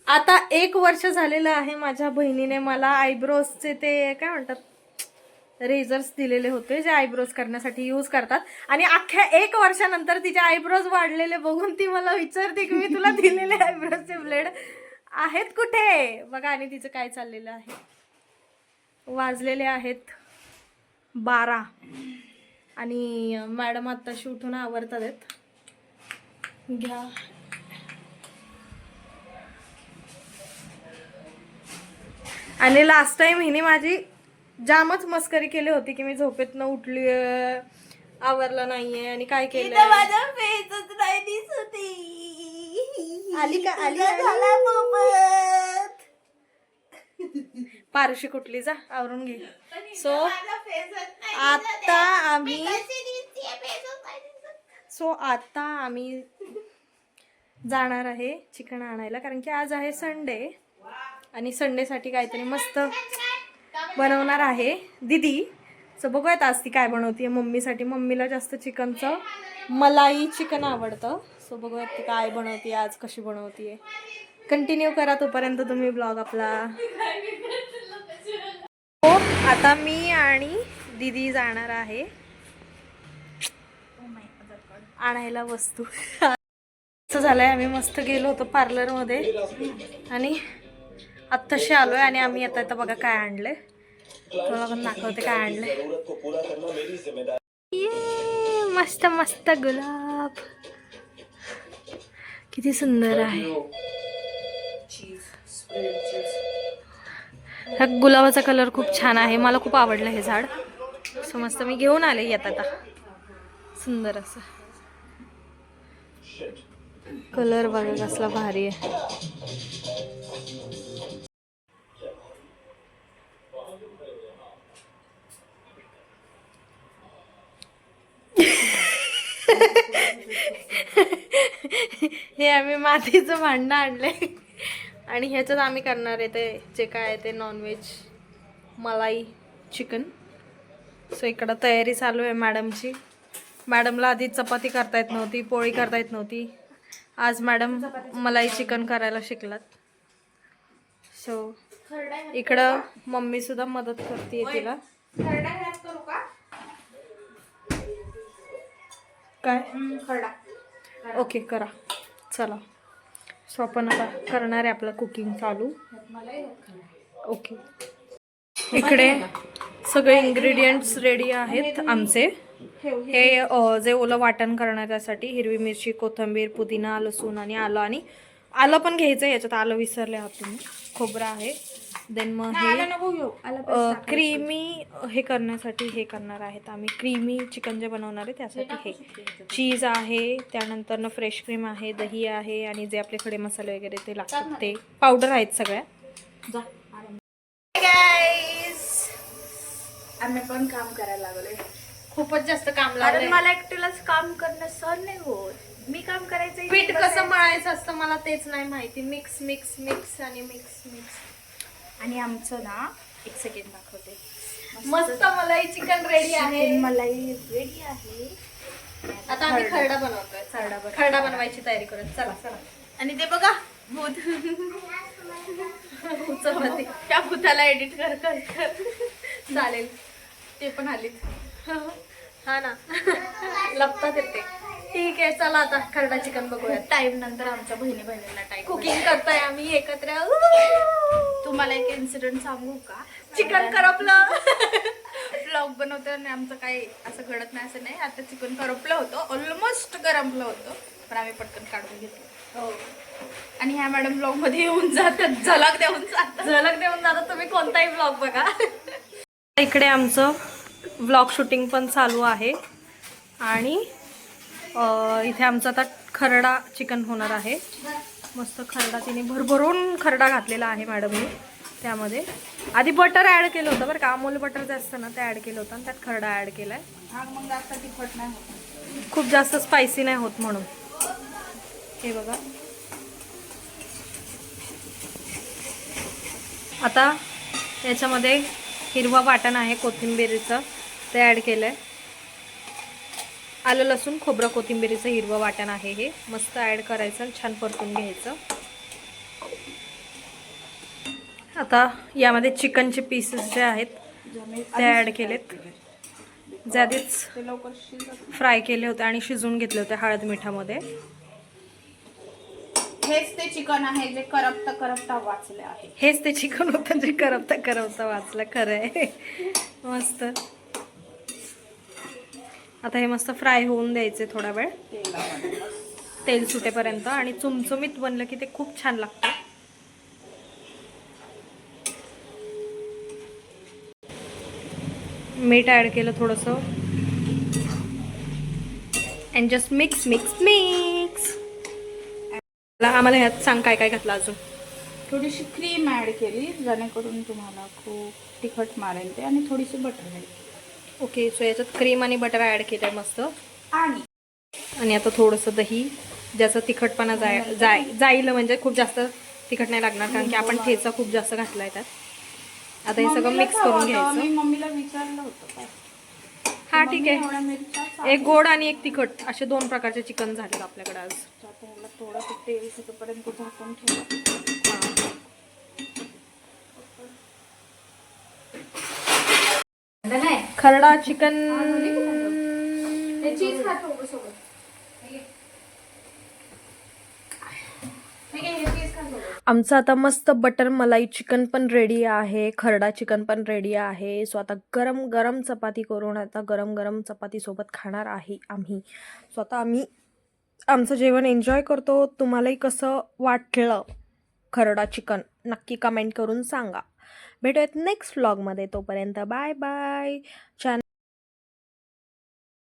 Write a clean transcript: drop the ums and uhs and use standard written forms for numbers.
आता 1 वर्ष झालेलं आहे. माझ्या बहिणीने मला आयब्रोजचे ते काय म्हणतात रेझर्स दिलेले होते जे आयब्रोज करण्यासाठी यूज करतात. आणि अख्ख्या 1 वर्षानंतर तिचे आयब्रोज वाढलेले बघून ती मला विचारते की मी तुला दिलेले आयब्रोजचे ब्लेड आहेत कुठे बघा. आणि तिचं काय चाललेलं आहे. वाजलेले आहेत 12 आणि मॅडम आत्ताशी उठून आवरतात आहेत. घ्या आणि लास्ट टाइम हिने माझी जामच मस्करी केली होती की मी झोपेत न उठली आवरलं नाहीये आणि काय केलं आली का आली पारुशी कुठली जा आवरून घे. सो आता आम्ही जाणार आहे चिकन आणायला कारण की आज आहे संडे आणि संडेसाठी काहीतरी मस्त बनवणार आहे दीदी. सो बघूयात आज ती काय बनवते मम्मीसाठी. मम्मीला जास्त चिकनचं मलाई चिकन आवडतं. सो बघूयात ती काय बनवते आज कशी बनवते. कंटिन्यू करा तोपर्यंत तुम्ही ब्लॉग आपला. हो आता मी आणि दीदी जाणार आहे आणायला वस्तू. असं झालंय आम्ही मस्त गेलो होतो पार्लरमध्ये आणि आत्ताशी आलोय आणि आम्ही आता बघा काय आणलंय. तुला पण दाखवते काय आणलंय. मस्त मस्त गुलाब किती सुंदर आहे. ह्या गुलाबाचा कलर खूप छान आहे. मला खूप आवडलं हे झाड. सो मस्त मी घेऊन आले येत आता. सुंदर असं कलर बघा कसला भारी आहे. हे आम्ही मातीचं भांडं आणलंय आणि ह्याच्यात आम्ही करणार आहे ते जे काय आहे ते नॉनव्हेज मलाई चिकन. सो इकडं तयारी चालू आहे मॅडमची. मॅडमला आधी चपाती करता येत नव्हती पोळी करता येत नव्हती. आज मॅडम मलाई चिकन करायला शिकलात. सो इकडं मम्मी सुद्धा मदत करते तिला. काय ओके करा चला. सो आपण आता करणार आहे आपलं कुकिंग चालू. ओके इकडे सगळे इंग्रेडियंट्स रेडी आहेत आमचे. हे जे ओलं वाटण करण्यासाठी हिरवी मिरची कोथिंबीर पुदिना लसूण आणि आलं पण घ्यायचं. ह्याच्यात आलं विसरले आहात तुम्ही. खोबरं आहे. देन मग हे क्रीमी हे करण्यासाठी हे करणार आहेत आम्ही. क्रीमी चिकन जे बनवणार आहे त्यासाठी हे चीज आहे. त्यानंतर न फ्रेश क्रीम आहे दही आहे आणि जे आपले खडे मसाले वगैरे ते लागतात ते पावडर आहेत सगळ्या. आम्ही पण काम करायला लागलोय. खूपच जास्त काम लागलं. मला एकटीलाच काम करणं सहन नाही होत. मी काम करायचं. पीठ कसं मळायचं असतं मला तेच नाही माहिती. मिक्स मिक्स मिक्स आणि मिक्स मिक्स. आणि आमचं ना एक सेकंड दाखवते. मस्त मलाई चिकन रेडी आहे. मलाई रेडी आहे. आता आम्ही खरडा बनवतोय. खरडा बनवायची तयारी करत. चला चला. आणि ते बघा भूत त्या भूताला एडिट कर कर कर चालेल. ते पण आलीत हा ना लपतात येते. ठीक आहे चला आता खरडा चिकन बघूया. टाइम नंतर आमच्या बहिणीला टाइम कुकिंग करताय आम्ही एकत्र. तुम्हाला एक इन्सिडेंट सांगू का. चिकन करपलं. ब्लॉग बनवताना आमचं काही असं घडत नाही असं नाही. आता चिकन करपलं होतं ऑलमोस्ट करपलं होतं पण आम्ही पटकन काढून घेतलं. हो आणि ह्या मॅडम ब्लॉग मध्ये येऊन जातात झलक देऊन जातात. तुम्ही कोणताही ब्लॉग बघा. इकडे आमचं व्लॉग शूटिंग पण चालू आहे आणि इथे आमचं आता खरडा चिकन होणार आहे. मस्त खरडा तिने भरभरून खरडा घातलेला आहे मॅडमने. त्यामध्ये आधी बटर ॲड केलं होतं बरं का. अमूल बटर जे असतं ना ते ॲड केलं होतं आणि त्यात खरडा ॲड केला आहे. मग आता तिखट नाही होत. खूप जास्त स्पायसी नाही होत म्हणून. हे बघा आता याच्यामध्ये हिरवा वाटण आहे कोथिंबीरीचं ते ॲड केलं आहे. आलं लसूण खोबरं कोथिंबीरीचं हिरवं वाटण आहे. हे मस्त ॲड करायचं छान परतून घ्यायचं. आता यामध्ये चिकनचे पीसेस जे आहेत ते ॲड केलेत, जे आधीच ते लवकर शिजत. फ्राय केले होते आणि शिजवून घेतले होते हळद मिठामध्ये. हेच ते चिकन आहे जे करपता करपता वाचले आहे. हेच ते चिकन होतं जे करपता करपता वाचलं. खरं आहे. मस्त. आता हे मस्त फ्राय होऊन द्यायचे थोडा वेळ, तेलामध्ये तेल सुटेपर्यंत, आणि चुमचुमीत बनलं की ते खूप छान लागतं. मीठ ॲड केलं थोडंसं, and just mix mix mix. आम्हाला ह्यात सांग काय काय घातलं अजून. थोडीशी क्रीम ऍड केली जेणेकरून तुम्हाला खूप तिखट मारेल ते, आणि थोडीशी बटर ऍड. ओके, सो याच्यात क्रीम आणि बटर ॲड केलं आहे मस्त. आणि आता थोडंसं दही, ज्याचा तिखटपणा जाईल, म्हणजे खूप जास्त तिखट नाही लागणार कारण की आपण ठेचा खूप जास्त घातला आहे त्यात. आता हे सगळं मिक्स करून घ्यायचं. मी मम्मीला विचारलं होतं काय. हां ठीक आहे. एवढ्या मिरच्या एक गोड आणि एक तिखट असे 2 प्रकारचे चिकन झालेत आपल्याकडे आज. आता ह्याला थोडंसं तेल सुटेपर्यंत झाकून ठेवा. खरडा चिकन. चीज खातो सोबत. आमचं आता मस्त बटर मलाई चिकन पण रेडी आहे, खरडा चिकन पण रेडी आहे. सो आता गरम गरम चपाती करून आता गरम गरम चपाती सोबत खाणार आहे आम्ही. सो आता आम्ही आमचं जेवण एन्जॉय करतो. तुम्हालाही कसं वाटलं खरडा चिकन नक्की कमेंट करून सांगा. भेटूयात नेक्स्ट व्लॉगमध्ये. तोपर्यंत बाय बाय.